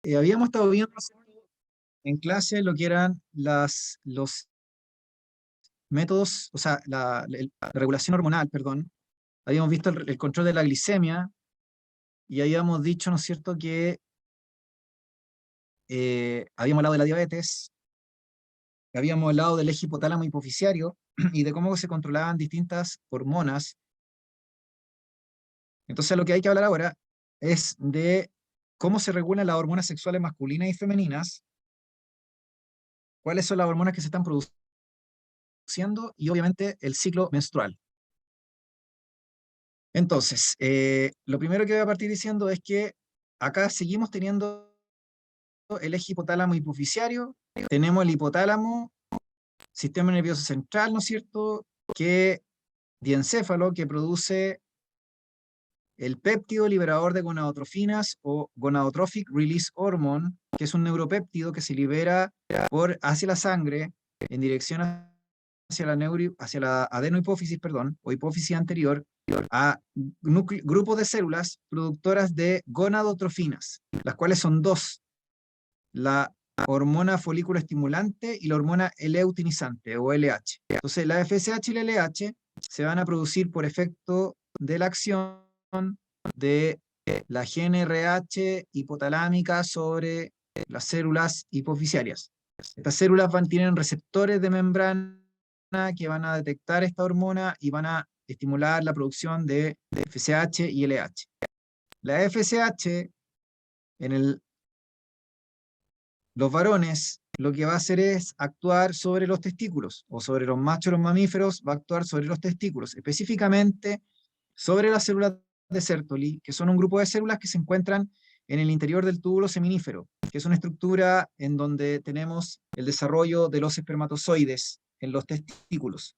Habíamos estado viendo en clase lo que eran los métodos, o sea, la regulación hormonal, perdón. Habíamos visto el control de la glicemia y habíamos dicho, ¿no es cierto?, que habíamos hablado de la diabetes, habíamos hablado del eje hipotálamo hipoficiario y de cómo se controlaban distintas hormonas. Entonces, lo que hay que hablar ahora es de cómo se regulan las hormonas sexuales masculinas y femeninas, cuáles son las hormonas que se están produciendo y obviamente el ciclo menstrual. Entonces, lo primero que voy a partir diciendo es que acá seguimos teniendo el eje hipotálamo hipoficiario, tenemos el hipotálamo, sistema nervioso central, ¿no es cierto?, que diencéfalo, que produce el péptido liberador de gonadotrofinas o gonadotrophic release hormone, que es un neuropéptido que se libera hacia la sangre en dirección hacia la adenohipófisis, perdón, o hipófisis anterior, a grupos de células productoras de gonadotrofinas, las cuales son dos: la hormona folículo estimulante y la hormona luteinizante o LH. Entonces, la FSH y la LH se van a producir por efecto de la acción de la GnRH hipotalámica sobre las células hipoficiarias. Estas células tienen receptores de membrana que van a detectar esta hormona y van a estimular la producción de FSH y LH. La FSH en los varones lo que va a hacer es actuar sobre los testículos, o sobre los machos, los mamíferos, va a actuar sobre los testículos, específicamente sobre las células de Sertoli, que son un grupo de células que se encuentran en el interior del túbulo seminífero, que es una estructura en donde tenemos el desarrollo de los espermatozoides en los testículos.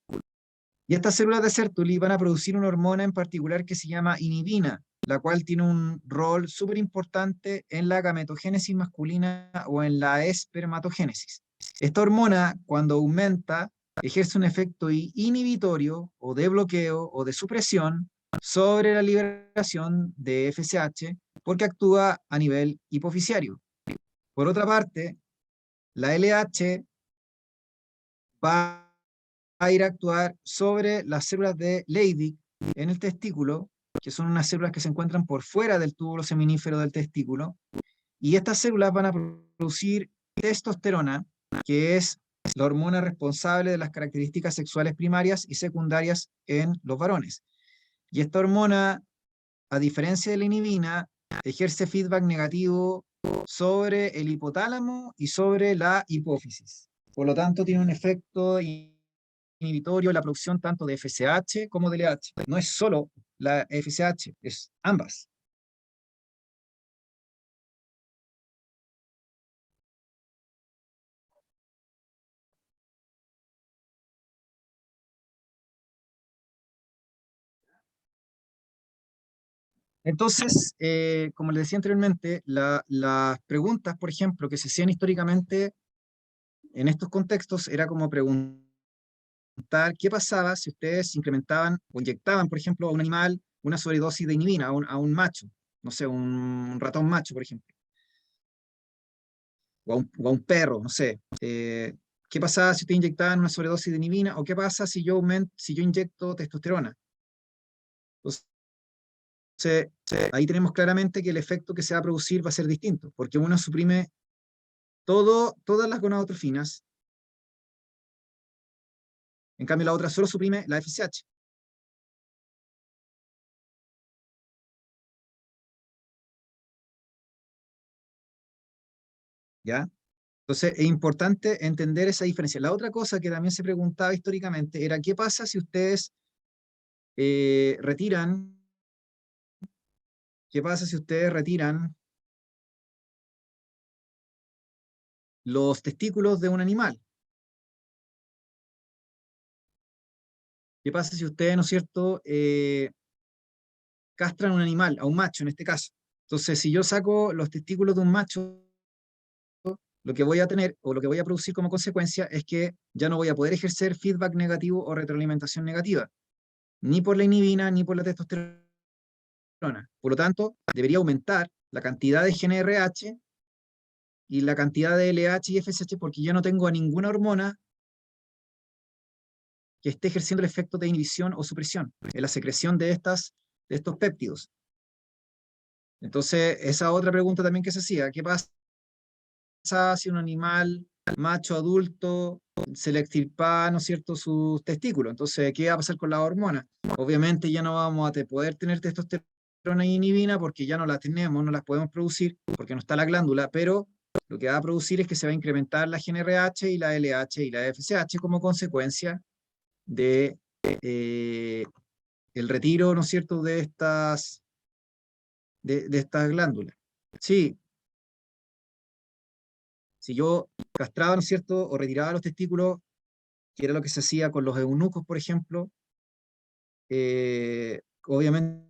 Y estas células de Sertoli van a producir una hormona en particular que se llama inhibina, la cual tiene un rol súper importante en la gametogénesis masculina o en la espermatogénesis. Esta hormona, cuando aumenta, ejerce un efecto inhibitorio o de bloqueo o de supresión sobre la liberación de FSH porque actúa a nivel hipoficiario. Por otra parte, la LH va a ir a actuar sobre las células de Leydig en el testículo, que son unas células que se encuentran por fuera del túbulo seminífero del testículo, y estas células van a producir testosterona, que es la hormona responsable de las características sexuales primarias y secundarias en los varones. Y esta hormona, a diferencia de la inhibina, ejerce feedback negativo sobre el hipotálamo y sobre la hipófisis. Por lo tanto, tiene un efecto inhibitorio en la producción tanto de FSH como de LH. No es solo la FSH, es ambas. Entonces, como les decía anteriormente, las preguntas, por ejemplo, que se hacían históricamente en estos contextos era como preguntar qué pasaba si ustedes incrementaban o inyectaban, por ejemplo, a un animal una sobredosis de inhibina, a un macho, no sé, un ratón macho, por ejemplo, o a un perro, no sé. ¿Qué pasaba si ustedes inyectaban una sobredosis de inhibina? ¿O qué pasa si yo inyecto testosterona? Entonces, ahí tenemos claramente que el efecto que se va a producir va a ser distinto, porque uno suprime todas las gonadotrofinas, en cambio la otra solo suprime la FSH. ¿Ya? Entonces, es importante entender esa diferencia. La otra cosa que también se preguntaba históricamente era, ¿qué pasa si ustedes retiran, qué pasa si ustedes retiran los testículos de un animal? ¿Qué pasa si ustedes, ¿no es cierto?, castran a un animal, a un macho en este caso? Entonces, si yo saco los testículos de un macho, lo que voy a tener o lo que voy a producir como consecuencia es que ya no voy a poder ejercer feedback negativo o retroalimentación negativa, ni por la inhibina ni por la testosterona. Por lo tanto, debería aumentar la cantidad de GnRH y la cantidad de LH y FSH, porque yo no tengo a ninguna hormona que esté ejerciendo el efecto de inhibición o supresión en la secreción de estos péptidos. Entonces, esa otra pregunta también que se hacía, ¿qué pasa si un animal macho adulto se le extirpa, ¿no es cierto?, sus testículos? Entonces, ¿qué va a pasar con las hormonas? Obviamente ya no vamos a poder tener testosterona y inhibina porque ya no las tenemos, no las podemos producir porque no está la glándula, pero lo que va a producir es que se va a incrementar la GnRH y la LH y la FSH como consecuencia de el retiro, ¿no es cierto?, de estas glándulas. Sí, si yo castraba, ¿no es cierto?, o retiraba los testículos, que era lo que se hacía con los eunucos, por ejemplo, obviamente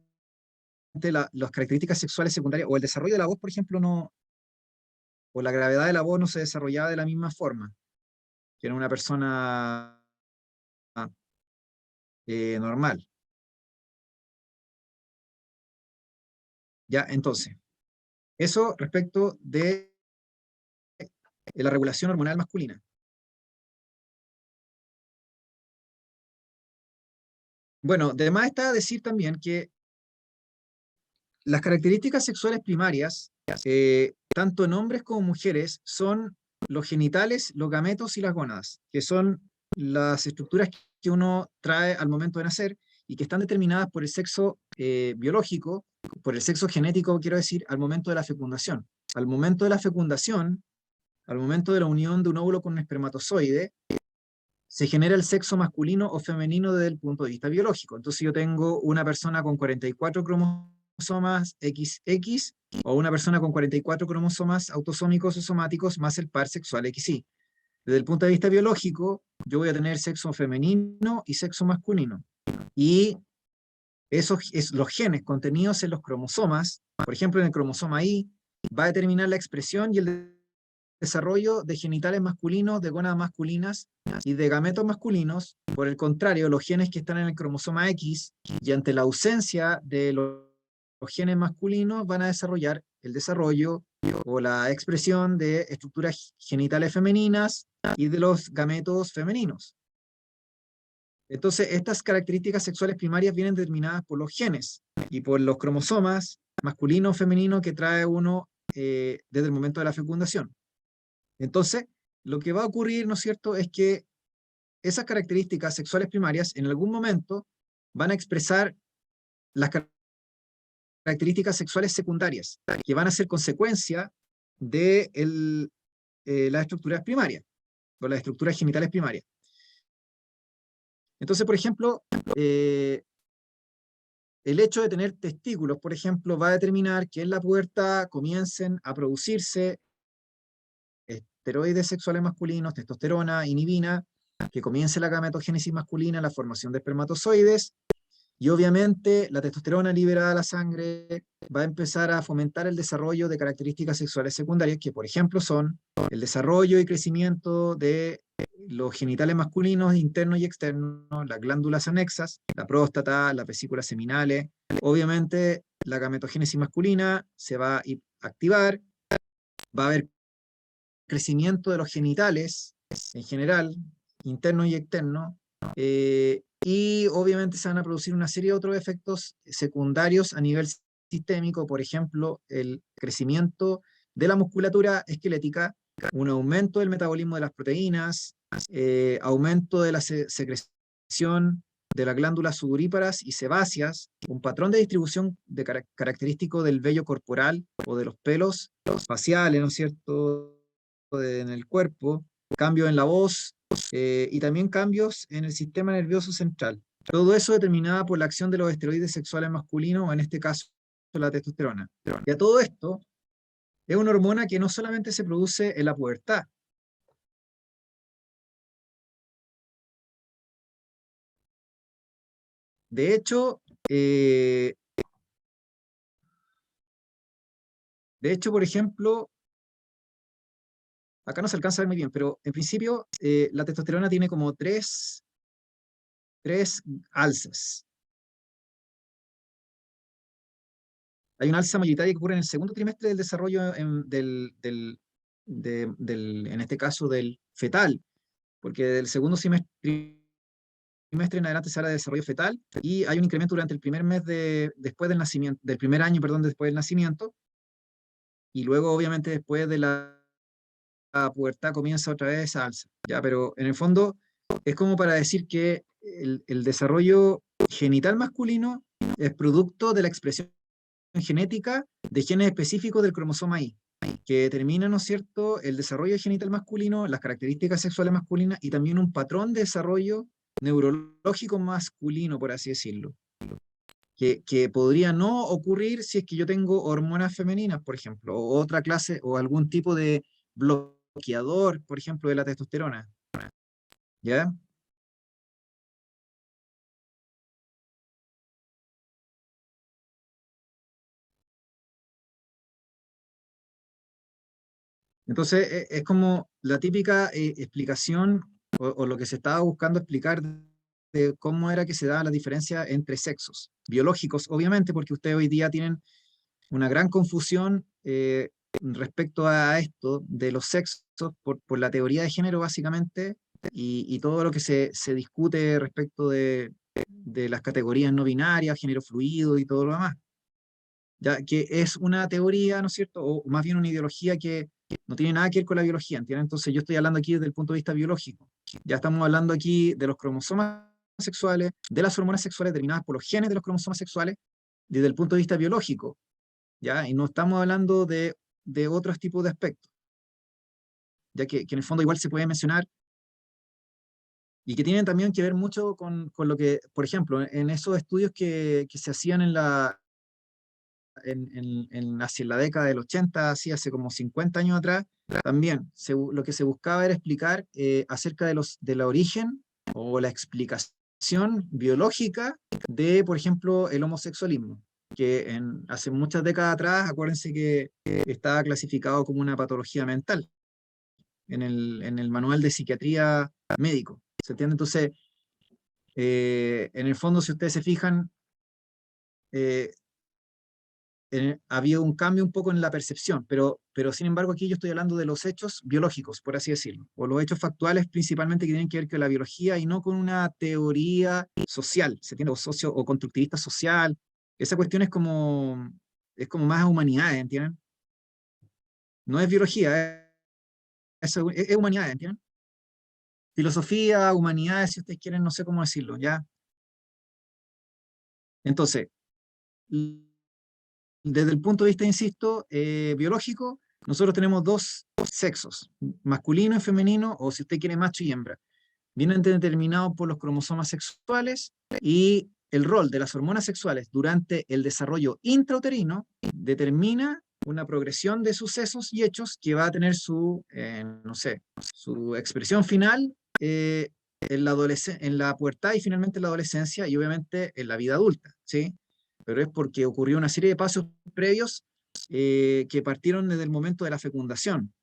las características sexuales secundarias o el desarrollo de la voz, por ejemplo, no, o la gravedad de la voz no se desarrollaba de la misma forma que en una persona normal. Ya, entonces, eso respecto de la regulación hormonal masculina. Bueno, además está decir también que las características sexuales primarias, tanto en hombres como mujeres, son los genitales, los gametos y las gónadas, que son las estructuras que uno trae al momento de nacer y que están determinadas por el sexo biológico, por el sexo genético, quiero decir, al momento de la fecundación. Al momento de la fecundación, al momento de la unión de un óvulo con un espermatozoide, se genera el sexo masculino o femenino desde el punto de vista biológico. Entonces yo tengo una persona con 44 cromosomas XX o una persona con 44 cromosomas autosómicos o somáticos más el par sexual XY. Desde el punto de vista biológico, yo voy a tener sexo femenino y sexo masculino. Y los genes contenidos en los cromosomas, por ejemplo en el cromosoma Y, va a determinar la expresión y el desarrollo de genitales masculinos, de gónadas masculinas y de gametos masculinos. Por el contrario, los genes que están en el cromosoma X y ante la ausencia de los genes masculinos van a desarrollar el desarrollo o la expresión de estructuras genitales femeninas y de los gametos femeninos. Entonces, estas características sexuales primarias vienen determinadas por los genes y por los cromosomas masculino o femenino que trae uno desde el momento de la fecundación. Entonces, lo que va a ocurrir, ¿no es cierto?, es que esas características sexuales primarias en algún momento van a expresar las características sexuales secundarias, que van a ser consecuencia de las estructuras primarias, o las estructuras genitales primarias. Entonces, por ejemplo, el hecho de tener testículos, por ejemplo, va a determinar que en la pubertad comiencen a producirse esteroides sexuales masculinos, testosterona, inhibina, que comience la gametogénesis masculina, la formación de espermatozoides, y obviamente la testosterona liberada a la sangre va a empezar a fomentar el desarrollo de características sexuales secundarias, que por ejemplo son el desarrollo y crecimiento de los genitales masculinos internos y externos, las glándulas anexas, la próstata, las vesículas seminales. Obviamente la gametogénesis masculina se va a activar, va a haber crecimiento de los genitales en general, interno y externo, y obviamente se van a producir una serie de otros efectos secundarios a nivel sistémico, por ejemplo, el crecimiento de la musculatura esquelética, un aumento del metabolismo de las proteínas, aumento de la secreción de las glándulas sudoríparas y sebáceas, un patrón de distribución característico del vello corporal o de los pelos faciales, ¿no es cierto?, en el cuerpo, cambios en la voz y también cambios en el sistema nervioso central. Todo eso determinado por la acción de los esteroides sexuales masculinos, o en este caso la testosterona. Y a todo esto, es una hormona que no solamente se produce en la pubertad. De hecho, por ejemplo, acá no se alcanza a ver muy bien, pero en principio la testosterona tiene como tres alzas. Hay una alza mayoritaria que ocurre en el segundo trimestre del desarrollo en este caso del fetal, porque del segundo trimestre en adelante se habla de desarrollo fetal y hay un incremento durante el primer mes después del nacimiento, del primer año, perdón, después del nacimiento, y luego obviamente después de la pubertad comienza otra vez esa alza, ¿ya? Pero en el fondo es como para decir que el desarrollo genital masculino es producto de la expresión genética de genes específicos del cromosoma Y, que determinan, ¿no es cierto?, el desarrollo genital masculino, las características sexuales masculinas y también un patrón de desarrollo neurológico masculino, por así decirlo, que podría no ocurrir si es que yo tengo hormonas femeninas, por ejemplo, o otra clase o algún tipo de bloqueador, por ejemplo, de la testosterona, ¿ya? Entonces, es como la típica explicación o lo que se estaba buscando explicar de cómo era que se daba la diferencia entre sexos biológicos, obviamente, porque ustedes hoy día tienen una gran confusión respecto a esto de los sexos por la teoría de género, básicamente, y todo lo que se discute respecto de las categorías no binarias, género fluido y todo lo demás, ya que es una teoría, ¿no es cierto? O más bien una ideología que no tiene nada que ver con la biología, ¿entiendes? Entonces yo estoy hablando aquí desde el punto de vista biológico. Ya estamos hablando aquí de los cromosomas sexuales, de las hormonas sexuales determinadas por los genes de los cromosomas sexuales, desde el punto de vista biológico, ¿ya? Y no estamos hablando de otros tipos de aspectos, ya que en el fondo igual se puede mencionar y que tienen también que ver mucho con lo que, por ejemplo, en esos estudios que se hacían hacia la década del 80, así hace como 50 años atrás, también lo que se buscaba era explicar acerca de la origen o la explicación biológica de, por ejemplo, el homosexualismo, que hace muchas décadas atrás, acuérdense que estaba clasificado como una patología mental en el manual de psiquiatría médico. ¿Se entiende? Entonces, en el fondo, si ustedes se fijan, eh, había un cambio un poco en la percepción, pero sin embargo aquí yo estoy hablando de los hechos biológicos, por así decirlo, o los hechos factuales principalmente que tienen que ver con la biología y no con una teoría social, ¿se entiende? O socio o constructivista social. Esa cuestión es como más humanidades, ¿entienden? No es biología, es humanidades, ¿entienden? Filosofía, humanidades, si ustedes quieren, no sé cómo decirlo, ¿ya? Entonces, desde el punto de vista, insisto, biológico, nosotros tenemos dos sexos, masculino y femenino, o si usted quiere, macho y hembra. Vienen determinados por los cromosomas sexuales y el rol de las hormonas sexuales durante el desarrollo intrauterino determina una progresión de sucesos y hechos que va a tener no sé, su expresión final en la pubertad y finalmente en la adolescencia y obviamente en la vida adulta, ¿sí? Pero es porque ocurrió una serie de pasos previos que partieron desde el momento de la fecundación.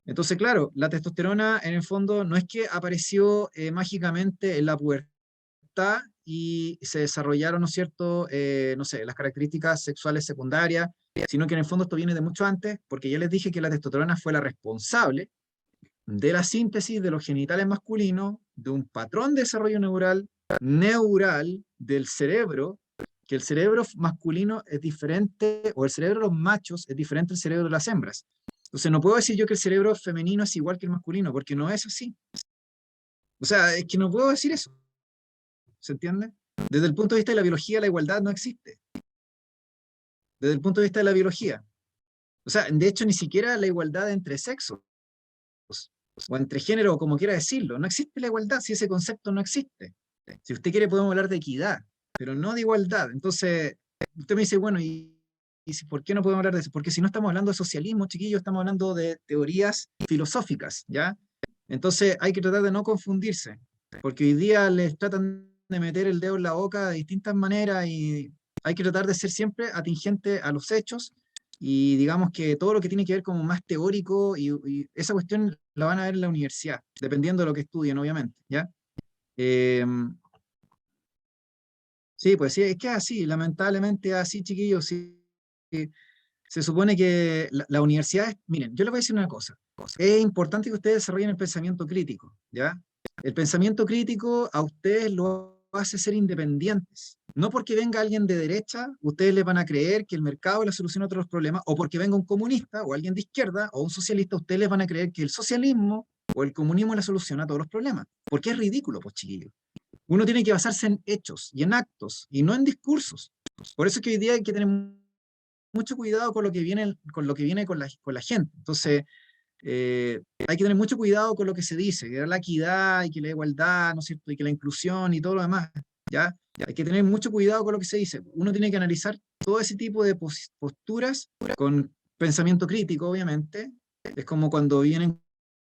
Entonces, claro, la testosterona en el fondo no es que apareció mágicamente en la pubertad y se desarrollaron, ¿no es cierto?, no sé, las características sexuales secundarias, sino que en el fondo esto viene de mucho antes, porque ya les dije que la testosterona fue la responsable de la síntesis de los genitales masculinos, de un patrón de desarrollo neural del cerebro, que el cerebro masculino es diferente, o el cerebro de los machos es diferente al cerebro de las hembras. Entonces no puedo decir yo que el cerebro femenino es igual que el masculino, porque no es así. O sea, es que no puedo decir eso, ¿se entiende? Desde el punto de vista de la biología, la igualdad no existe. Desde el punto de vista de la biología. O sea, de hecho, ni siquiera la igualdad entre sexos o entre género, o como quiera decirlo. No existe la igualdad si ese concepto no existe. Si usted quiere, podemos hablar de equidad, pero no de igualdad. Entonces, usted me dice, bueno, ¿por qué no podemos hablar de eso? Porque si no estamos hablando de socialismo, chiquillos, estamos hablando de teorías filosóficas, ¿ya? Entonces, hay que tratar de no confundirse, porque hoy día les tratan de meter el dedo en la boca de distintas maneras y hay que tratar de ser siempre atingente a los hechos y digamos que todo lo que tiene que ver como más teórico y esa cuestión la van a ver en la universidad, dependiendo de lo que estudien, obviamente, ¿ya? Eh, sí, pues sí, es que es así, lamentablemente es así, chiquillos, sí. se supone que la universidad, miren, yo les voy a decir una cosa. Es importante que ustedes desarrollen el pensamiento crítico, ¿ya? El pensamiento crítico a ustedes lo hace ser independientes. No porque venga alguien de derecha, ustedes les van a creer que el mercado es la solución a todos los problemas, o porque venga un comunista, o alguien de izquierda, o un socialista, ustedes les van a creer que el socialismo o el comunismo es la solución a todos los problemas. Porque es ridículo, pues chiquillos. Uno tiene que basarse en hechos y en actos, y no en discursos. Por eso es que hoy día hay que tener mucho cuidado con lo que viene con la gente. Entonces, hay que tener mucho cuidado con lo que se dice, que la equidad y que la igualdad, ¿no es cierto? Y que la inclusión y todo lo demás, ¿ya? Hay que tener mucho cuidado con lo que se dice. Uno tiene que analizar todo ese tipo de posturas con pensamiento crítico, obviamente. Es como cuando vienen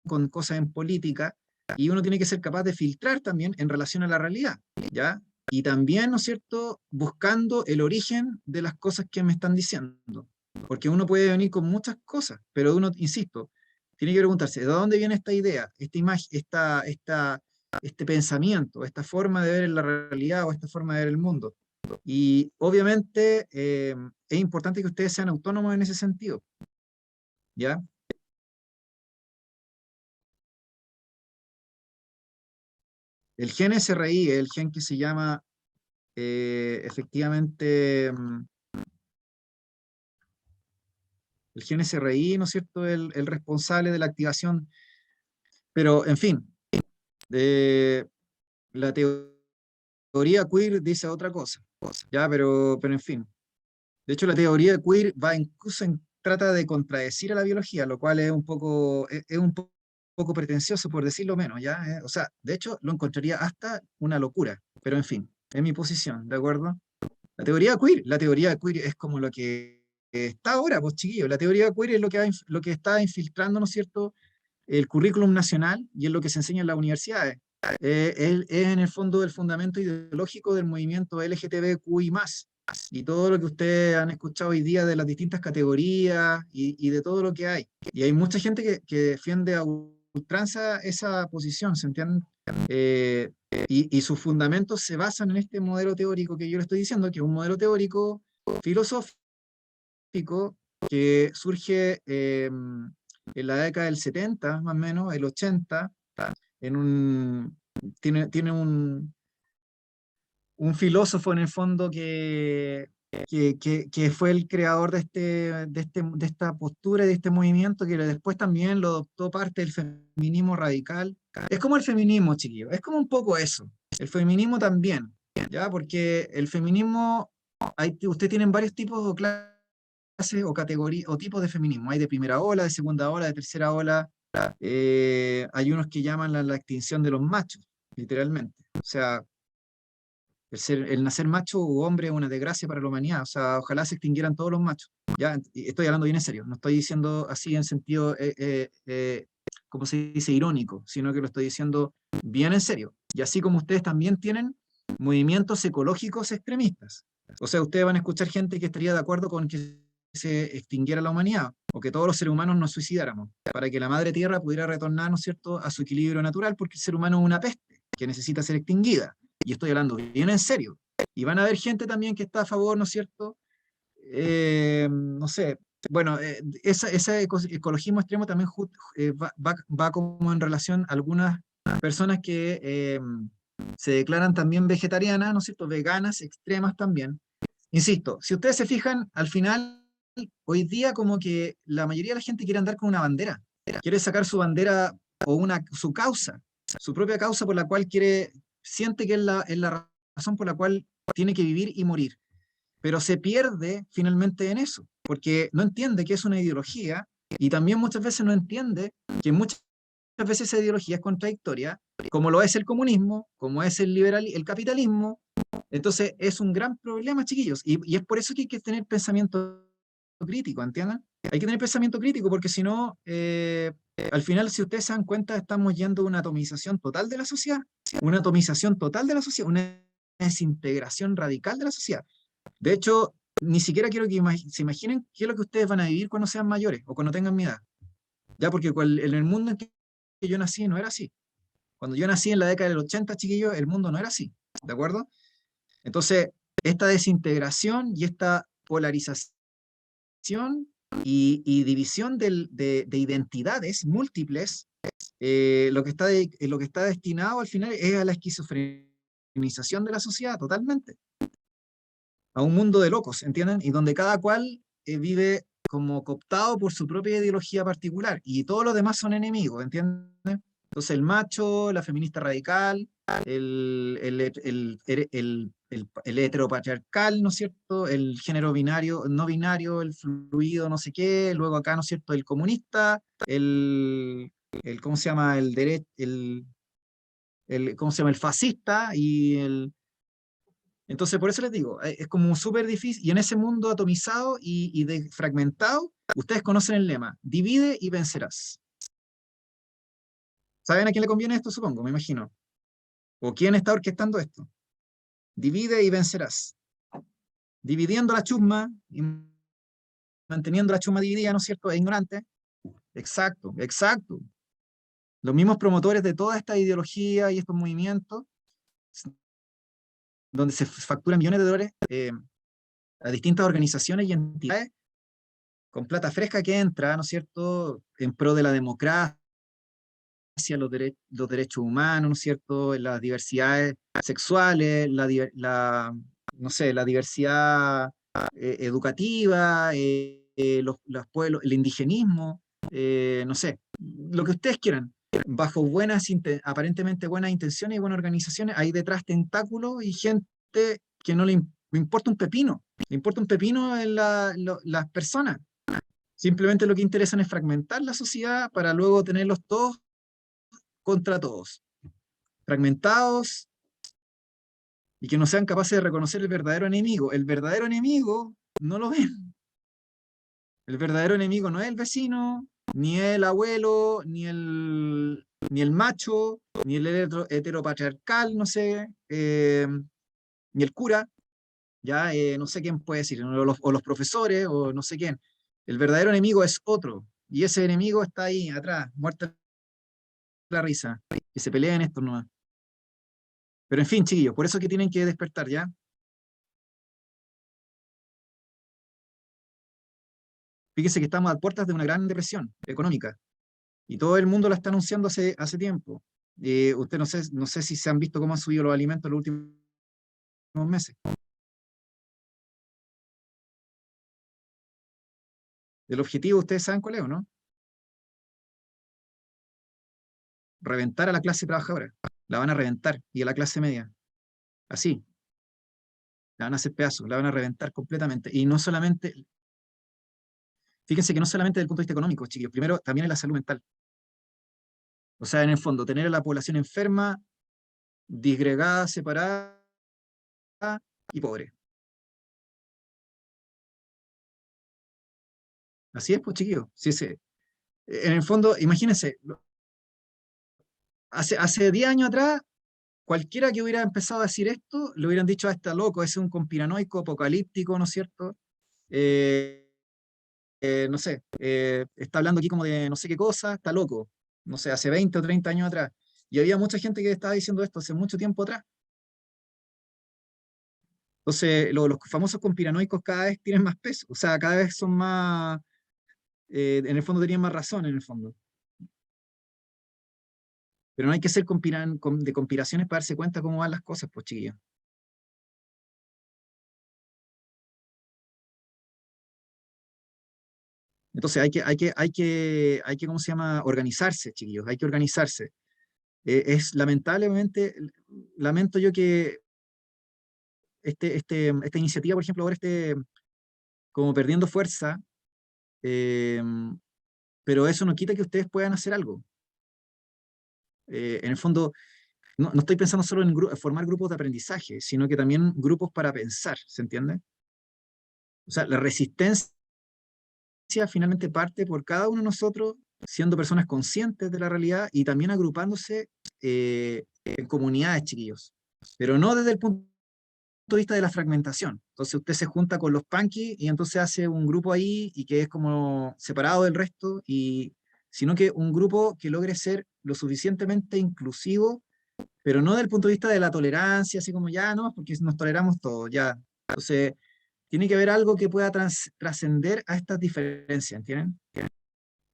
con cosas en política y uno tiene que ser capaz de filtrar también en relación a la realidad, ¿ya? Y también, ¿no es cierto?, buscando el origen de las cosas que me están diciendo. Porque uno puede venir con muchas cosas, pero uno, insisto, tiene que preguntarse, ¿de dónde viene esta idea, esta imagen, este pensamiento, esta forma de ver la realidad o esta forma de ver el mundo? Y obviamente es importante que ustedes sean autónomos en ese sentido, ¿ya? El gen SRI es el gen que se llama efectivamente el gen SRI, ¿no es cierto?, el responsable de la activación. Pero, en fin, la teoría queer dice otra cosa, ya, pero en fin. De hecho, la teoría queer va incluso trata de contradecir a la biología, lo cual es un poco, es un poco pretencioso, por decirlo menos, ¿ya? O sea, de hecho, lo encontraría hasta una locura, pero en fin, es mi posición, ¿de acuerdo? La teoría queer es como lo que está ahora, pues chiquillos. La teoría queer es lo que está infiltrando, ¿no es cierto?, el currículum nacional y es lo que se enseña en las universidades. Es en el fondo el fundamento ideológico del movimiento LGTBQI+, y todo lo que ustedes han escuchado hoy día de las distintas categorías y de todo lo que hay. Y hay mucha gente que defiende a ultranza esa posición, ¿se entiende? Eh, y sus fundamentos se basan en este modelo teórico que yo le estoy diciendo, que es un modelo teórico filosófico que surge en la década del 70, más o menos, el 80, en tiene un filósofo en el fondo que fue el creador de esta postura y de este movimiento, que después también lo adoptó parte del feminismo radical. Es como el feminismo, chiquillo, es como un poco eso. El feminismo también, ¿ya? Porque el feminismo, usted tienen varios tipos o clases o categorías o tipos de feminismo. Hay de primera ola, de segunda ola, de tercera ola. Hay unos que llaman la extinción de los machos, literalmente. O sea, el nacer macho u hombre es una desgracia para la humanidad. O sea, ojalá se extinguieran todos los machos. Ya, y estoy hablando bien en serio. No estoy diciendo así en sentido, como se dice, irónico, sino que lo estoy diciendo bien en serio. Y así como ustedes también tienen movimientos ecológicos extremistas. O sea, ustedes van a escuchar gente que estaría de acuerdo con que se extinguiera la humanidad o que todos los seres humanos nos suicidáramos para que la madre tierra pudiera retornar, ¿no es cierto?, a su equilibrio natural, porque el ser humano es una peste que necesita ser extinguida. Y estoy hablando bien en serio. Y van a haber gente también que está a favor, ¿no es cierto? No sé, bueno, ese ecologismo extremo también va como en relación a algunas personas que se declaran también vegetarianas, ¿no es cierto? Veganas, extremas también. Insisto, si ustedes se fijan, al final, hoy día como que la mayoría de la gente quiere andar con una bandera, quiere sacar su bandera o su causa, su propia causa por la cual siente que es la razón por la cual tiene que vivir y morir, pero se pierde finalmente en eso, porque no entiende que es una ideología y también muchas veces no entiende que muchas veces esa ideología es contradictoria, como lo es el comunismo, como es el capitalismo. Entonces es un gran problema, chiquillos, y es por eso que hay que tener pensamiento crítico, ¿entienden? Hay que tener pensamiento crítico porque si no, al final, si ustedes se dan cuenta, estamos yendo a una atomización total de la sociedad, una atomización total de la sociedad, una desintegración radical de la sociedad. De hecho, ni siquiera quiero que se imaginen qué es lo que ustedes van a vivir cuando sean mayores o cuando tengan mi edad. Ya, porque en el mundo en que yo nací no era así. Cuando yo nací en la década del 80, chiquillos, el mundo no era así. ¿De acuerdo? Entonces, esta desintegración y esta polarización y división de identidades múltiples, lo que está destinado al final es a la esquizofrenización de la sociedad, totalmente. A un mundo de locos, ¿entienden? Y donde cada cual vive como cooptado por su propia ideología particular, y todos los demás son enemigos, ¿entienden? Entonces el macho, la feminista radical, el heteropatriarcal, ¿no es cierto? El género binario, no binario, el fluido, no sé qué, luego acá, ¿no es cierto? El comunista, ¿cómo se llama? ¿Cómo se llama? El fascista y el... Entonces, por eso les digo, es como súper difícil, y en ese mundo atomizado y fragmentado, ustedes conocen el lema, divide y vencerás. ¿Saben a quién le conviene esto, supongo? Me imagino. ¿O quién está orquestando esto? Divide y vencerás. Dividiendo la chusma y manteniendo la chusma dividida, ¿no es cierto? E ignorante. Exacto, exacto. Los mismos promotores de toda esta ideología y estos movimientos, donde se facturan millones de dólares a distintas organizaciones y entidades, con plata fresca que entra, ¿no es cierto?, en pro de la democracia, los derechos humanos, ¿no es cierto?, las diversidades sexuales, no sé, la diversidad educativa, los pueblos, el indigenismo, no sé, lo que ustedes quieran, bajo aparentemente buenas intenciones y buenas organizaciones, hay detrás tentáculos y gente que no le importa un pepino, le importa un pepino en las personas. Simplemente lo que interesan es fragmentar la sociedad para luego tenerlos todos contra todos, fragmentados, y que no sean capaces de reconocer el verdadero enemigo. El verdadero enemigo no lo ven. El verdadero enemigo no es el vecino, ni el abuelo, ni el macho, ni el heteropatriarcal, no sé, ni el cura, ya no sé quién puede decir, o los profesores, o no sé quién. El verdadero enemigo es otro, y ese enemigo está ahí, atrás, muerto de la risa, que se peleen estos nomás. Pero en fin, chiquillos, por eso es que tienen que despertar, ¿ya? Fíjense que estamos a puertas de una gran depresión económica, y todo el mundo la está anunciando hace tiempo. Usted no sé si se han visto cómo han subido los alimentos en los últimos meses. El objetivo, ustedes saben cuál es, ¿o no? Reventar a la clase trabajadora. La van a reventar, y a la clase media. Así, la van a hacer pedazos, la van a reventar completamente. Y no solamente, fíjense que no solamente desde el punto de vista económico, chiquillos, primero también en la salud mental. O sea, en el fondo, tener a la población enferma, disgregada, separada y pobre. Así es, pues, chiquillos. Sí, sí. En el fondo, imagínense, hace 10 años atrás, cualquiera que hubiera empezado a decir esto, le hubieran dicho, está loco, ese es un conspiranoico apocalíptico, ¿no es cierto? Eh, no sé, está hablando aquí como de no sé qué cosa, está loco. No sé, hace 20 o 30 años atrás. Y había mucha gente que estaba diciendo esto hace mucho tiempo atrás. Entonces, los famosos conspiranoicos cada vez tienen más peso, o sea, cada vez son más, en el fondo tenían más razón, en el fondo. Pero no hay que ser de conspiraciones para darse cuenta cómo van las cosas, pues, chiquillos. Entonces hay que, ¿cómo se llama? Organizarse, chiquillos, hay que organizarse. Lamentablemente, lamento yo que esta iniciativa, por ejemplo, ahora esté como perdiendo fuerza, eh, pero eso no quita que ustedes puedan hacer algo. En el fondo, no estoy pensando solo en formar grupos de aprendizaje, sino que también grupos para pensar, ¿se entiende? O sea, la resistencia finalmente parte por cada uno de nosotros siendo personas conscientes de la realidad y también agrupándose en comunidades, chiquillos. Pero no desde el punto de vista de la fragmentación. Entonces usted se junta con los punky y entonces hace un grupo ahí y que es como separado del resto, sino que un grupo que logre ser lo suficientemente inclusivo, pero no desde el punto de vista de la tolerancia, así como ya no, porque nos toleramos todos, ya. Entonces, tiene que haber algo que pueda trascender a estas diferencias, ¿entienden?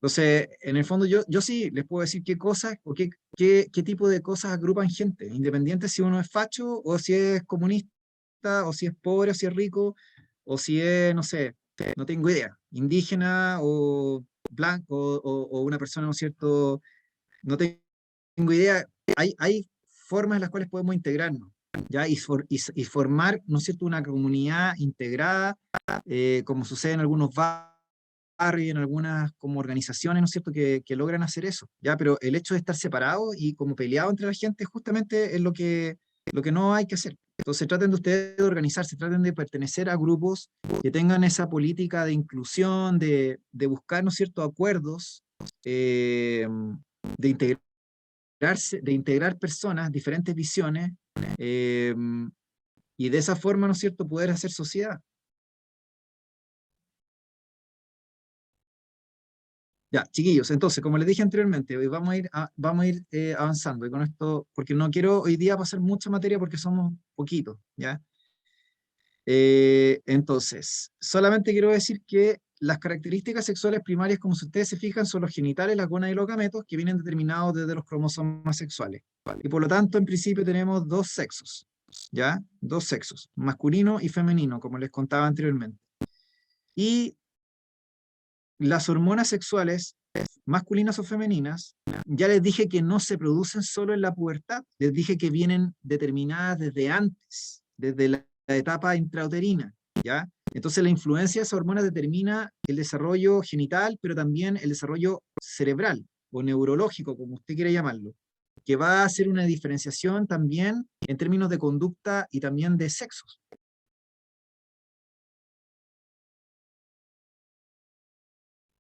Entonces, en el fondo yo sí les puedo decir qué cosas o qué tipo de cosas agrupan gente, independiente si uno es facho o si es comunista, o si es pobre o si es rico, o si es, no sé, no tengo idea, indígena o blanco o una persona, ¿no es cierto? No tengo idea. Hay formas en las cuales podemos integrarnos, ¿ya? Y formar, ¿no es cierto?, una comunidad integrada, como sucede en algunos barrios, en algunas como organizaciones, ¿no es cierto?, que logran hacer eso, ¿ya? Pero el hecho de estar separado y como peleado entre la gente justamente es lo que no hay que hacer. Entonces traten de ustedes de organizarse, traten de pertenecer a grupos que tengan esa política de inclusión, de buscar, ¿no es cierto?, acuerdos, de de integrar personas, diferentes visiones, eh, y de esa forma, ¿no es cierto?, poder hacer sociedad. Ya, chiquillos, entonces, como les dije anteriormente, hoy vamos a ir avanzando y con esto, porque no quiero hoy día pasar mucha materia porque somos poquitos, ¿ya? Entonces, solamente quiero decir que las características sexuales primarias, como si ustedes se fijan, son los genitales, las gonas y los gametos, que vienen determinados desde los cromosomas sexuales. Y por lo tanto, en principio tenemos dos sexos, ¿ya? Dos sexos, masculino y femenino, como les contaba anteriormente. Y las hormonas sexuales, masculinas o femeninas, ya les dije que no se producen solo en la pubertad, les dije que vienen determinadas desde antes, desde la etapa intrauterina, ¿ya? Entonces la influencia de esas hormonas determina el desarrollo genital, pero también el desarrollo cerebral o neurológico, como usted quiera llamarlo, que va a hacer una diferenciación también en términos de conducta y también de sexos.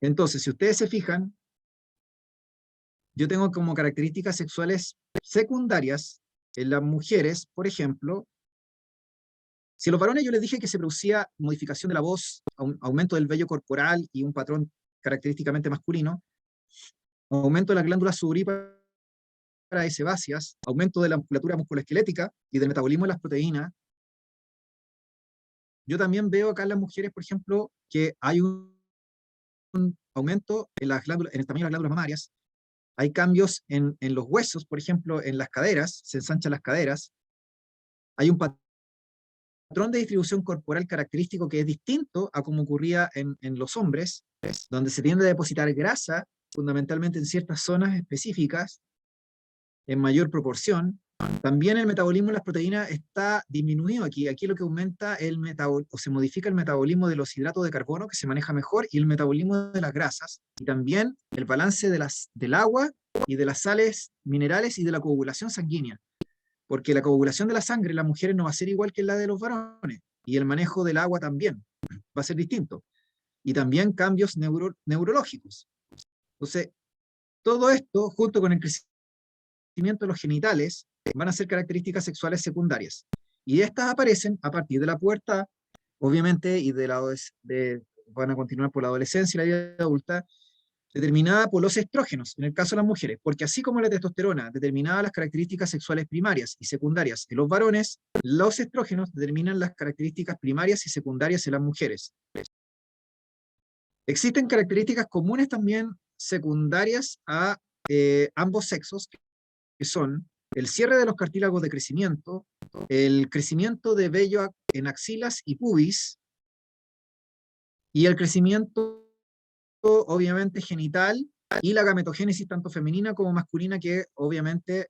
Entonces, si ustedes se fijan, yo tengo como características sexuales secundarias en las mujeres, por ejemplo, si en los varones yo les dije que se producía modificación de la voz, aumento del vello corporal y un patrón característicamente masculino, aumento de las glándulas sudoríparas y sebáceas, aumento de la musculatura musculoesquelética y del metabolismo de las proteínas, yo también veo acá en las mujeres, por ejemplo, que hay un aumento en las glándulas, en el tamaño de las glándulas mamarias, hay cambios en los huesos, por ejemplo, en las caderas, se ensanchan las caderas, hay un patrón de distribución corporal característico que es distinto a como ocurría en los hombres, donde se tiende a depositar grasa, fundamentalmente en ciertas zonas específicas, en mayor proporción. También el metabolismo de las proteínas está disminuido aquí. Aquí lo que aumenta o se modifica el metabolismo de los hidratos de carbono, que se maneja mejor, y el metabolismo de las grasas, y también el balance del agua y de las sales minerales y de la coagulación sanguínea. Porque la coagulación de la sangre en las mujeres no va a ser igual que la de los varones, y el manejo del agua también va a ser distinto. Y también cambios neurológicos. Entonces, todo esto, junto con el crecimiento de los genitales, van a ser características sexuales secundarias. Y estas aparecen a partir de la pubertad, obviamente, y van a continuar por la adolescencia y la vida adulta, determinada por los estrógenos, en el caso de las mujeres, porque así como la testosterona determinaba las características sexuales primarias y secundarias en los varones, los estrógenos determinan las características primarias y secundarias en las mujeres. Existen características comunes también secundarias a ambos sexos, que son el cierre de los cartílagos de crecimiento, el crecimiento de vello en axilas y pubis, y el crecimiento obviamente genital y la gametogénesis tanto femenina como masculina que obviamente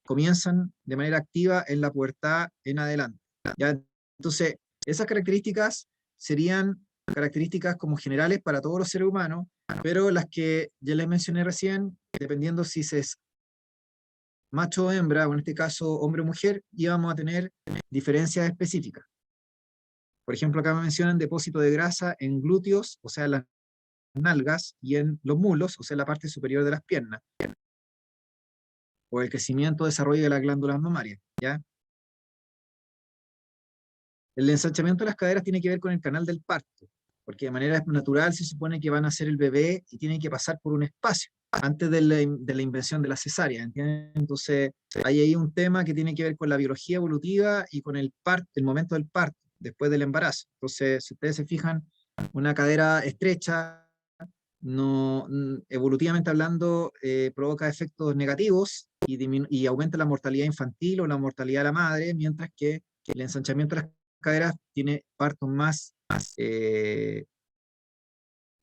comienzan de manera activa en la pubertad en adelante. ¿Ya? Entonces, esas características serían características como generales para todos los seres humanos, pero las que ya les mencioné recién, dependiendo si es macho o hembra, o en este caso hombre o mujer, íbamos a tener diferencias específicas. Por ejemplo, acá me mencionan depósito de grasa en glúteos, o sea, las nalgas, y en los mulos, o sea, la parte superior de las piernas, o el crecimiento o desarrollo de las glándulas mamarias, ¿ya? El ensanchamiento de las caderas tiene que ver con el canal del parto, porque de manera natural se supone que van a ser el bebé y tienen que pasar por un espacio antes de la invención de la cesárea, ¿entienden? Entonces, hay ahí un tema que tiene que ver con la biología evolutiva y con el momento del parto. después del embarazo. Entonces, si ustedes se fijan, una cadera estrecha, no, evolutivamente hablando, provoca efectos negativos y aumenta la mortalidad infantil o la mortalidad de la madre, mientras que el ensanchamiento de las caderas tiene partos más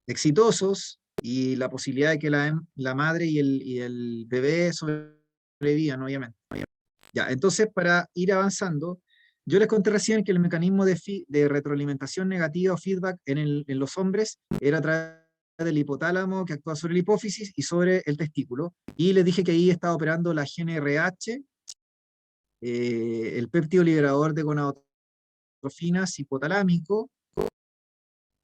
exitosos y la posibilidad de que la madre y el bebé sobrevivan, obviamente. Ya, entonces, para ir avanzando, yo les conté recién que el mecanismo de retroalimentación negativa o feedback en los hombres era a través del hipotálamo que actúa sobre la hipófisis y sobre el testículo. Y les dije que ahí estaba operando la GNRH, el péptido liberador de gonadotrofinas hipotalámico,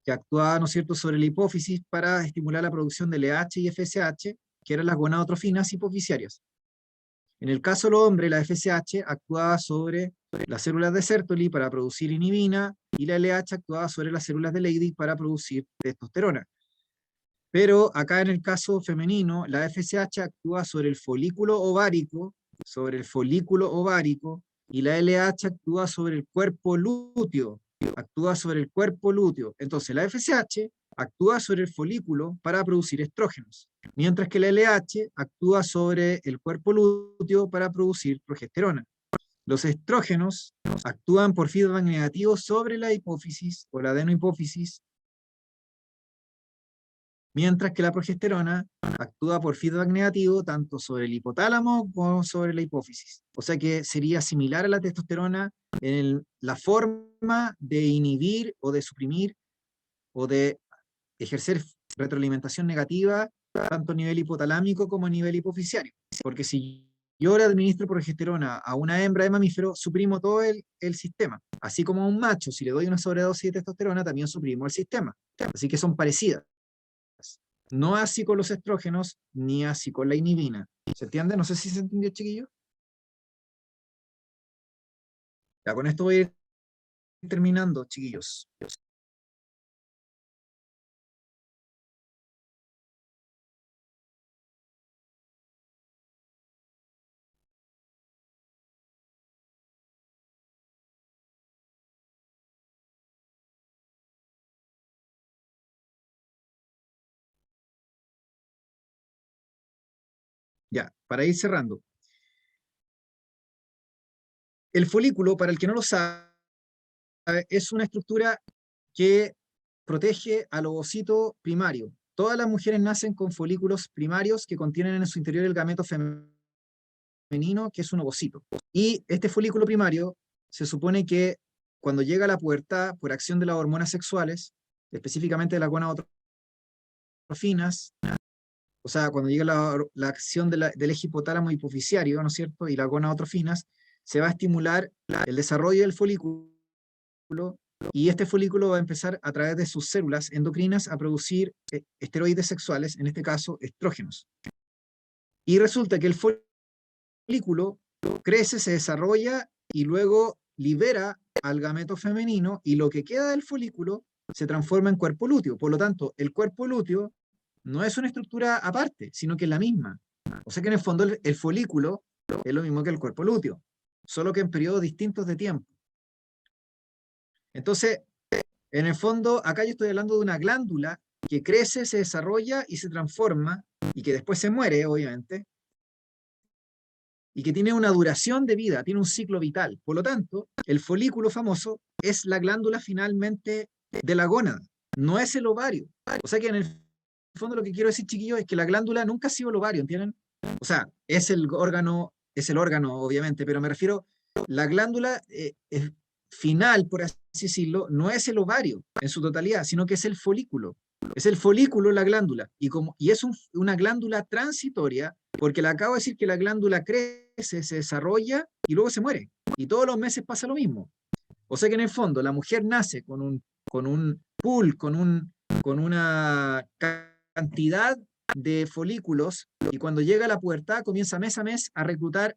que actuaba, ¿no es cierto?, sobre la hipófisis para estimular la producción de LH y FSH, que eran las gonadotrofinas hipofisiarias. En el caso de los hombres, la FSH actuaba sobre las células de Sertoli para producir inhibina y la LH actuaba sobre las células de Leydig para producir testosterona. Pero acá en el caso femenino, la FSH actúa sobre el folículo ovárico, y la LH actúa sobre el cuerpo lúteo, Entonces la FSH actúa sobre el folículo para producir estrógenos, mientras que la LH actúa sobre el cuerpo lúteo para producir progesterona. Los estrógenos actúan por feedback negativo sobre la hipófisis o la adenohipófisis, mientras que la progesterona actúa por feedback negativo tanto sobre el hipotálamo como sobre la hipófisis. O sea que sería similar a la testosterona en la forma de inhibir o de suprimir o de ejercer retroalimentación negativa tanto a nivel hipotalámico como a nivel hipofisiario. Porque si yo le administro progesterona a una hembra de mamífero, suprimo todo el sistema. Así como a un macho, si le doy una sobredosis de testosterona, también suprimo el sistema. Así que son parecidas. No así con los estrógenos, ni así con la inhibina. ¿Se entiende? No sé si se entendió, chiquillo. Ya con esto voy a ir terminando, chiquillos. Ya, para ir cerrando. El folículo, para el que no lo sabe, es una estructura que protege al ovocito primario. Todas las mujeres nacen con folículos primarios que contienen en su interior el gameto femenino, que es un ovocito. Y este folículo primario se supone que cuando llega a la pubertad, por acción de las hormonas sexuales, específicamente de las gonadotrofinas, o sea, cuando llega la acción del eje hipotálamo hipofisiario, ¿no es cierto?, y las gonadotrofinas, se va a estimular el desarrollo del folículo, y este folículo va a empezar a través de sus células endocrinas a producir esteroides sexuales, en este caso estrógenos. Y resulta que el folículo crece, se desarrolla y luego libera al gameto femenino, y lo que queda del folículo se transforma en cuerpo lúteo. Por lo tanto, el cuerpo lúteo no es una estructura aparte, sino que es la misma. O sea que en el fondo el folículo es lo mismo que el cuerpo lúteo, solo que en periodos distintos de tiempo. Entonces, en el fondo, acá yo estoy hablando de una glándula que crece, se desarrolla y se transforma, y que después se muere, obviamente, y que tiene una duración de vida, tiene un ciclo vital. Por lo tanto, el folículo famoso es la glándula finalmente de la gónada, no es el ovario. O sea que en el fondo lo que quiero decir, chiquillos, es que la glándula nunca ha sido el ovario, ¿entienden? O sea, es el órgano, obviamente, pero me refiero, la glándula final, por así decirlo, no es el ovario en su totalidad, sino que es el folículo. Es el folículo la glándula, y es una glándula transitoria, porque le acabo de decir que la glándula crece, se desarrolla y luego se muere. Y todos los meses pasa lo mismo. O sea que en el fondo la mujer nace con un pool, con una cantidad de folículos, y cuando llega a la pubertad comienza mes a mes a reclutar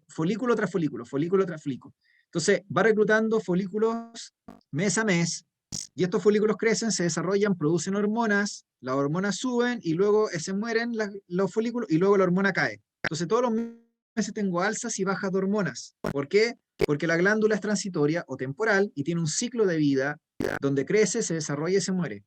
folículo tras folículo, folículo tras folículo. Entonces va reclutando folículos mes a mes, y estos folículos crecen, se desarrollan, producen hormonas, las hormonas suben y luego se mueren los folículos y luego la hormona cae. Entonces todos los meses tengo alzas y bajas de hormonas. ¿Por qué? Porque la glándula es transitoria o temporal y tiene un ciclo de vida donde crece, se desarrolla y se muere.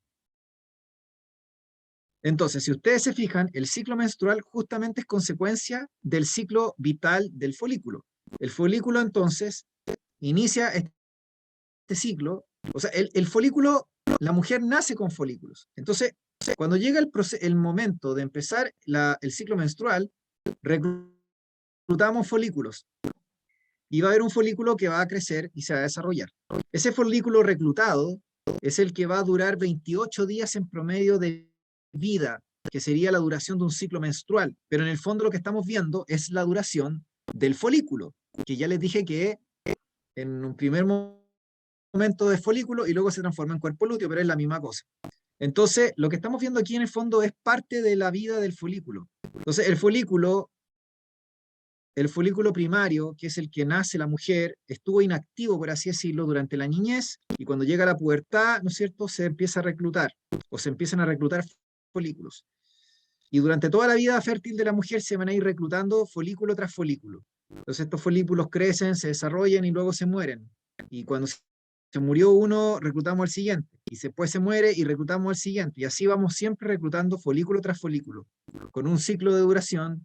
Entonces, si ustedes se fijan, el ciclo menstrual justamente es consecuencia del ciclo vital del folículo. El folículo entonces inicia este ciclo, o sea, el folículo, la mujer nace con folículos. Entonces, cuando llega el momento de empezar el ciclo menstrual, reclutamos folículos y va a haber un folículo que va a crecer y se va a desarrollar. Ese folículo reclutado es el que va a durar 28 días en promedio de vida, que sería la duración de un ciclo menstrual. Pero en el fondo lo que estamos viendo es la duración del folículo, que ya les dije que en un primer momento de folículo y luego se transforma en cuerpo lúteo, pero es la misma cosa. Entonces, lo que estamos viendo aquí en el fondo es parte de la vida del folículo. Entonces, el folículo primario, que es el que nace la mujer, estuvo inactivo, por así decirlo, durante la niñez, y cuando llega a la pubertad, ¿no es cierto?, se empieza a reclutar, o se empiezan a reclutar folículos. Y durante toda la vida fértil de la mujer se van a ir reclutando folículo tras folículo. Entonces estos folículos crecen, se desarrollan y luego se mueren. Y cuando se murió uno, reclutamos al siguiente. Y después se muere y reclutamos al siguiente. Y así vamos siempre reclutando folículo tras folículo, con un ciclo de duración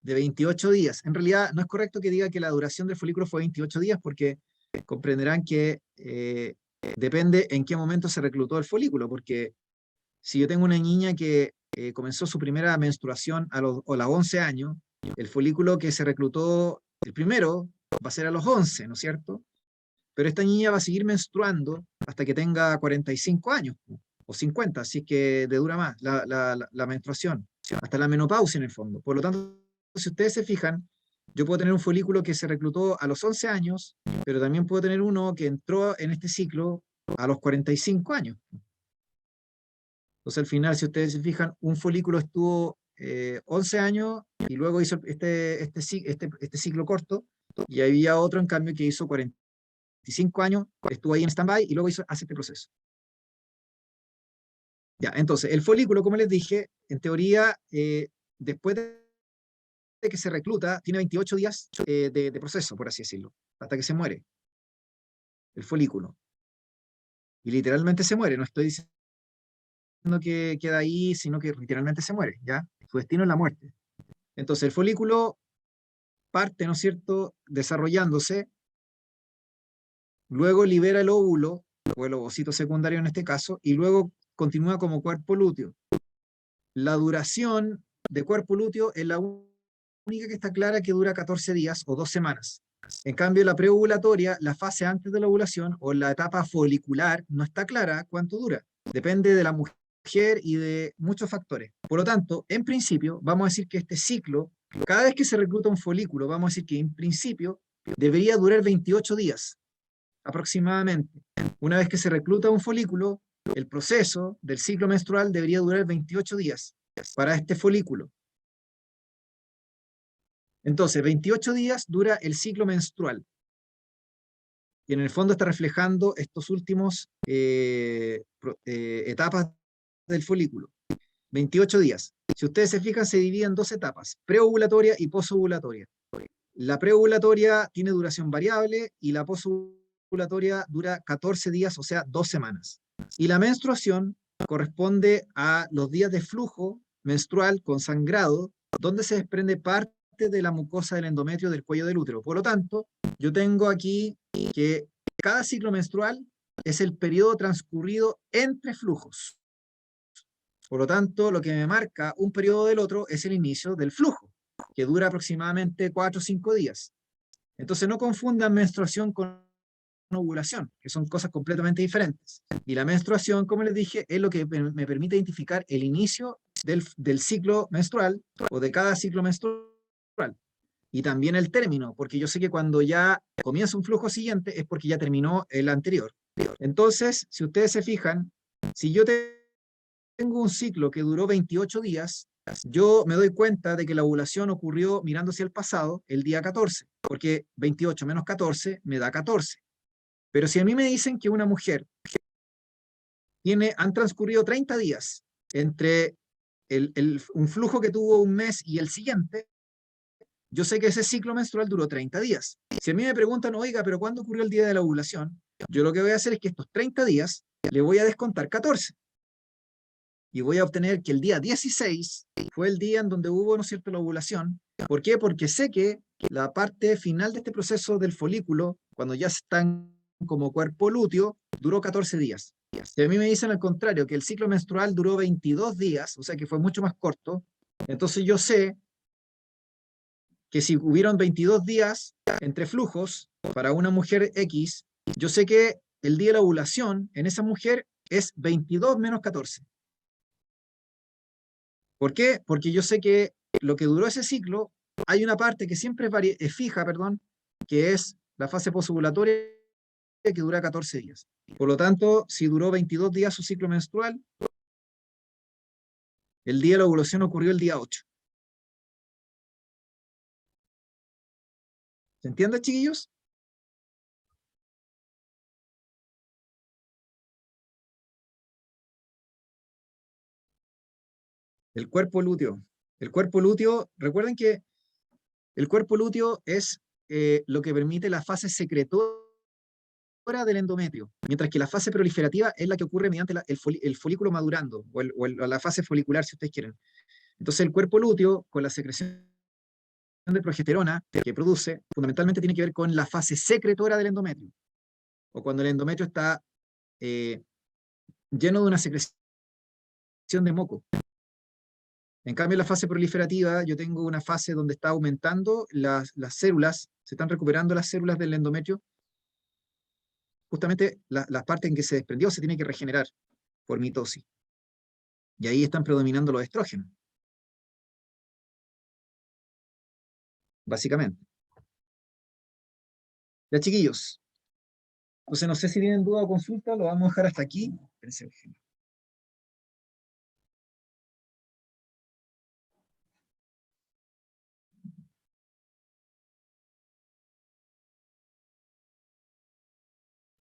de 28 días. En realidad no es correcto que diga que la duración del folículo fue 28 días porque comprenderán que depende en qué momento se reclutó el folículo, porque si yo tengo una niña que comenzó su primera menstruación a los 11 años, el folículo que se reclutó el primero va a ser a los 11, ¿no es cierto? Pero esta niña va a seguir menstruando hasta que tenga 45 años o 50, así que le dura más la menstruación, hasta la menopausia en el fondo. Por lo tanto, si ustedes se fijan, yo puedo tener un folículo que se reclutó a los 11 años, pero también puedo tener uno que entró en este ciclo a los 45 años. Entonces, al final, si ustedes se fijan, un folículo estuvo 11 años y luego hizo este ciclo corto, y había otro, en cambio, que hizo 45 años, estuvo ahí en stand-by y luego hace este proceso. Ya, entonces, el folículo, como les dije, en teoría, después de que se recluta, tiene 28 días de proceso, por así decirlo, hasta que se muere el folículo. Y literalmente se muere, no estoy diciendo que queda ahí, sino que literalmente se muere, ¿ya? Su destino es la muerte. Entonces, el folículo parte, ¿no es cierto?, desarrollándose, luego libera el óvulo, o el ovocito secundario en este caso, y luego continúa como cuerpo lúteo. La duración de cuerpo lúteo es la única que está clara, que dura 14 días o 2 semanas. En cambio, la preovulatoria, la fase antes de la ovulación o la etapa folicular, no está clara cuánto dura. Depende de la mujer y de muchos factores. Por lo tanto, en principio, vamos a decir que este ciclo, cada vez que se recluta un folículo, vamos a decir que en principio debería durar 28 días aproximadamente. Una vez que se recluta un folículo, el proceso del ciclo menstrual debería durar 28 días para este folículo. Entonces, 28 días dura el ciclo menstrual. Y en el fondo está reflejando estos últimos etapas del folículo. 28 días. Si ustedes se fijan, se divide en dos etapas, preovulatoria y posovulatoria. La preovulatoria tiene duración variable y la posovulatoria dura 14 días, o sea, 2 semanas. Y la menstruación corresponde a los días de flujo menstrual con sangrado, donde se desprende parte de la mucosa del endometrio del cuello del útero. Por lo tanto, yo tengo aquí que cada ciclo menstrual es el periodo transcurrido entre flujos. Por lo tanto, lo que me marca un periodo del otro es el inicio del flujo, que dura aproximadamente 4 o 5 días. Entonces, no confundan menstruación con ovulación, que son cosas completamente diferentes. Y la menstruación, como les dije, es lo que me permite identificar el inicio del ciclo menstrual o de cada ciclo menstrual. Y también el término, porque yo sé que cuando ya comienza un flujo siguiente es porque ya terminó el anterior. Entonces, si ustedes se fijan, si yo tengo un ciclo que duró 28 días, yo me doy cuenta de que la ovulación ocurrió mirando hacia el pasado, el día 14, porque 28 menos 14 me da 14. Pero si a mí me dicen que una mujer han transcurrido 30 días entre un flujo que tuvo un mes y el siguiente, yo sé que ese ciclo menstrual duró 30 días. Si a mí me preguntan, oiga, pero ¿cuándo ocurrió el día de la ovulación? Yo lo que voy a hacer es que estos 30 días le voy a descontar 14. Y voy a obtener que el día 16 fue el día en donde hubo, ¿no es cierto?, la ovulación. ¿Por qué? Porque sé que la parte final de este proceso del folículo, cuando ya están como cuerpo lúteo, duró 14 días. Si a mí me dicen al contrario, que el ciclo menstrual duró 22 días, o sea que fue mucho más corto, entonces yo sé que si hubieron 22 días entre flujos para una mujer X, yo sé que el día de la ovulación en esa mujer es 22 menos 14. ¿Por qué? Porque yo sé que lo que duró ese ciclo, hay una parte que siempre es fija, perdón, que es la fase posovulatoria que dura 14 días. Por lo tanto, si duró 22 días su ciclo menstrual, el día de la ovulación ocurrió el día 8. ¿Se entiende, chiquillos? El cuerpo lúteo. El cuerpo lúteo, recuerden que el cuerpo lúteo es lo que permite la fase secretora del endometrio, mientras que la fase proliferativa es la que ocurre mediante el folículo madurando, o la fase folicular, si ustedes quieren. Entonces, el cuerpo lúteo, con la secreción de progesterona que produce, fundamentalmente tiene que ver con la fase secretora del endometrio, o cuando el endometrio está eh, lleno de una secreción de moco. En cambio, en la fase proliferativa, yo tengo una fase donde está aumentando las células, se están recuperando las células del endometrio, justamente la parte en que se desprendió se tiene que regenerar por mitosis. Y ahí están predominando los estrógenos, básicamente. Ya, chiquillos. Entonces, no sé si tienen duda o consulta, lo vamos a dejar hasta aquí. Espérense.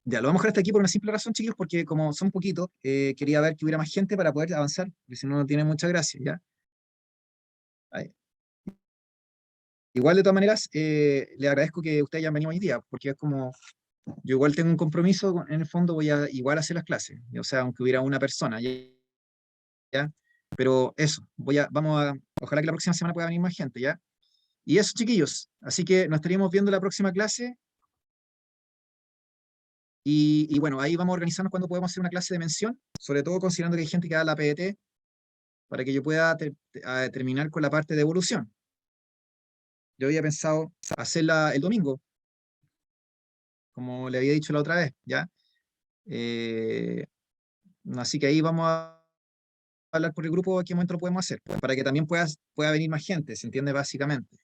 Ya, lo vamos a dejar hasta aquí por una simple razón, chiquillos, porque como son poquitos, quería ver que hubiera más gente para poder avanzar, porque si no, no tiene mucha gracia, ¿ya? Ahí. Igual, de todas maneras, le agradezco que ustedes hayan venido hoy día, porque es como, yo igual tengo un compromiso, en el fondo voy a igual hacer las clases, o sea, aunque hubiera una persona, ¿ya? Pero eso, ojalá que la próxima semana pueda venir más gente, ¿ya? Y eso, chiquillos, así que nos estaríamos viendo la próxima clase, y bueno, ahí vamos a organizarnos cuando podemos hacer una clase de mención, sobre todo considerando que hay gente que da la PDT, para que yo pueda terminar con la parte de evolución. Yo había pensado hacerla el domingo, como le había dicho la otra vez, ¿ya? Eh, Así que ahí vamos a hablar por el grupo a qué momento lo podemos hacer, para que también pueda venir más gente, ¿se entiende? Básicamente.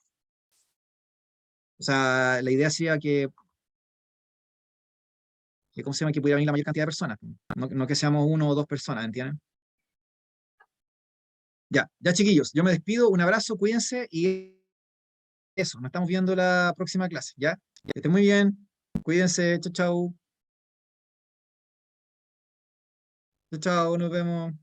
O sea, la idea sería ¿cómo se llama? Que pudiera venir la mayor cantidad de personas, no que seamos uno o dos personas, ¿entienden? Ya, ya, chiquillos, yo me despido, un abrazo, cuídense y eso, nos estamos viendo la próxima clase, ¿ya? Que estén muy bien, cuídense, chao, chao, chao, chao, nos vemos.